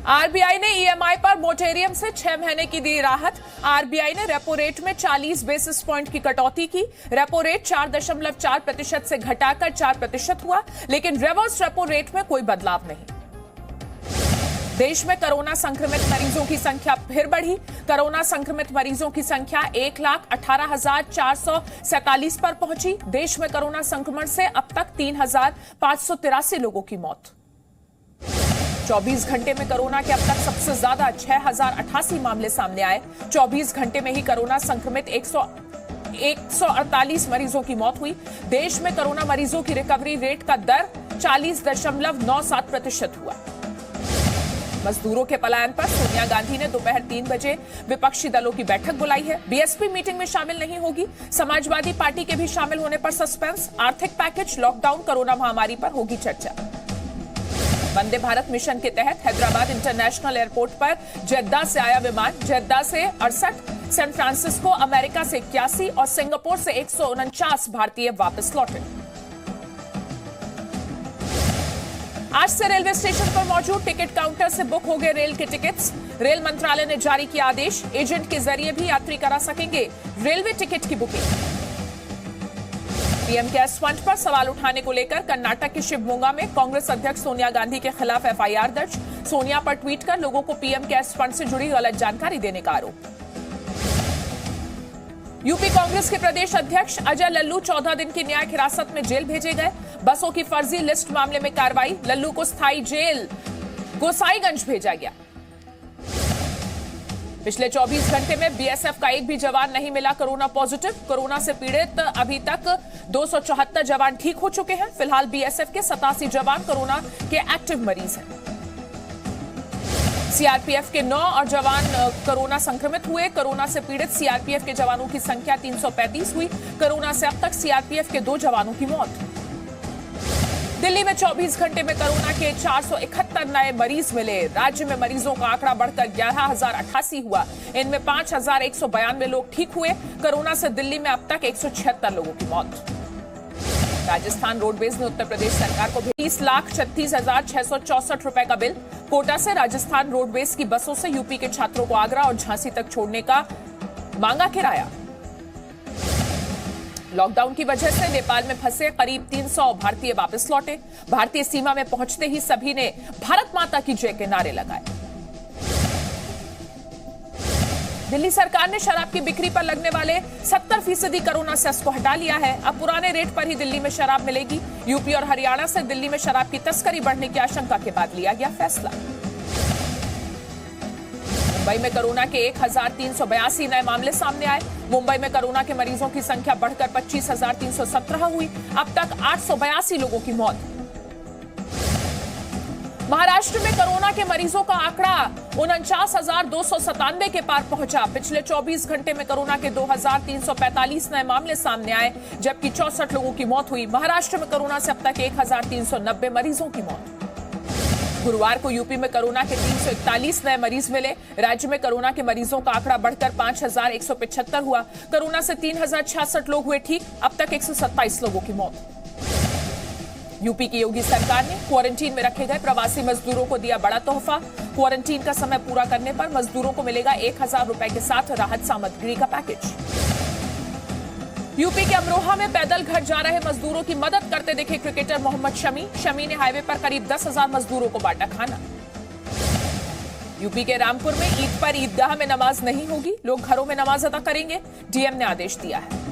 RBI ने EMI पर moratorium से 6 महीने की दी राहत। आरबीआई ने रेपो रेट में 40 बेसिस पॉइंट की कटौती की। रेपो रेट 4.4% से घटाकर 4% हुआ, लेकिन रिवर्स रेपो रेट में कोई बदलाव नहीं। देश में कोरोना संक्रमित मरीजों की संख्या फिर बढ़ी। कोरोना संक्रमित मरीजों की संख्या 1,18,447 पर पहुंची। देश में कोरोना संक्रमण से अब तक 3,583 लोगों की मौत। 24 घंटे में कोरोना के अब तक सबसे ज्यादा 6,088 मामले सामने आए। 24 घंटे में ही कोरोना संक्रमित 148 मरीजों की मौत हुई। देश में कोरोना मरीजों की रिकवरी रेट का दर 40.97% हुआ। मजदूरों के पलायन पर सोनिया गांधी ने दोपहर 3 बजे विपक्षी दलों की बैठक बुलाई है। बीएसपी मीटिंग में शामिल नहीं होगी। समाजवादी पार्टी के भी शामिल होने पर सस्पेंस। आर्थिक पैकेज, लॉकडाउन, कोरोना महामारी पर होगी चर्चा। वंदे भारत मिशन के तहत हैदराबाद इंटरनेशनल एयरपोर्ट पर जेद्दा से आया विमान। जेद्दा से 68, सैन फ्रांसिस्को अमेरिका से 81 और सिंगापुर से 149 भारतीय वापस लौटे। आज से रेलवे स्टेशन पर मौजूद टिकट काउंटर से बुक हो गए रेल के टिकट्स। रेल मंत्रालय ने जारी किया आदेश। एजेंट के जरिए भी यात्री करा सकेंगे रेलवे टिकट की बुकिंग। पीएम केयर्स फंड पर सवाल उठाने को लेकर कर्नाटक के शिवमोगा में कांग्रेस अध्यक्ष सोनिया गांधी के खिलाफ एफआईआर दर्ज। सोनिया पर ट्वीट कर लोगों को पीएम केयर्स फंड से जुड़ी गलत जानकारी देने का आरोप। यूपी कांग्रेस के प्रदेश अध्यक्ष अजय लल्लू 14 दिन की न्यायिक हिरासत में जेल भेजे गए। बसों की फर्जी लिस्ट मामले में कार्रवाई। लल्लू को स्थायी जेल गोसाईगंज भेजा गया। पिछले 24 घंटे में बीएसएफ का एक भी जवान नहीं मिला कोरोना पॉजिटिव। कोरोना से पीड़ित अभी तक 274 जवान ठीक हो चुके हैं। फिलहाल बीएसएफ के 87 जवान कोरोना के एक्टिव मरीज हैं। सीआरपीएफ के 9 और जवान कोरोना संक्रमित हुए। कोरोना से पीड़ित सीआरपीएफ के जवानों की संख्या 335 हुई। कोरोना से अब तक सीआरपीएफ के 2 जवानों की मौत। दिल्ली में 24 घंटे में कोरोना के 471 नए मरीज मिले। राज्य में मरीजों का आंकड़ा बढ़कर 11,088 हुआ। इनमें 5,192 लोग ठीक हुए। कोरोना से दिल्ली में अब तक 176 लोगों की मौत। राजस्थान रोडवेज ने उत्तर प्रदेश सरकार को 20,36,664 रुपए का बिल। कोटा से राजस्थान रोडवेज की बसों से यूपी के छात्रों को आगरा और झांसी तक छोड़ने का मांगा किराया। लॉकडाउन की वजह से नेपाल में फंसे करीब 300 भारतीय वापस लौटे। भारतीय सीमा में पहुंचते ही सभी ने भारत माता की जय के नारे लगाए। दिल्ली सरकार ने शराब की बिक्री पर लगने वाले 70% कोरोना सेस को हटा लिया है। अब पुराने रेट पर ही दिल्ली में शराब मिलेगी। यूपी और हरियाणा से दिल्ली में शराब की तस्करी बढ़ने की आशंका के बाद लिया गया फैसला। मुंबई में कोरोना के 1,382 नए मामले सामने आए। मुंबई में कोरोना के मरीजों की संख्या बढ़कर 25,317 हुई। अब तक 882 लोगों की मौत। महाराष्ट्र में कोरोना के मरीजों का आंकड़ा 49,297 के पार पहुंचा। पिछले 24 घंटे में कोरोना के 2,345 नए मामले सामने आए, जबकि 64 लोगों की मौत हुई। महाराष्ट्र में कोरोना से अब तक 1,390 मरीजों की मौत। गुरुवार को यूपी में कोरोना के 341 नए मरीज मिले। राज्य में कोरोना के मरीजों का आंकड़ा बढ़कर 5,175 हुआ। कोरोना से 3,066 लोग हुए ठीक। अब तक 127 लोगों की मौत। यूपी की योगी सरकार ने क्वारंटीन में रखे गए प्रवासी मजदूरों को दिया बड़ा तोहफा। क्वारंटीन का समय पूरा करने पर मजदूरों को मिलेगा 1,000 रुपए के साथ राहत सामग्री का पैकेज। यूपी के अमरोहा में पैदल घर जा रहे मजदूरों की मदद करते दिखे क्रिकेटर मोहम्मद शमी। शमी ने हाईवे पर करीब 10,000 मजदूरों को बांटा खाना। यूपी के रामपुर में ईद पर ईदगाह में नमाज नहीं होगी। लोग घरों में नमाज अदा करेंगे। डीएम ने आदेश दिया है।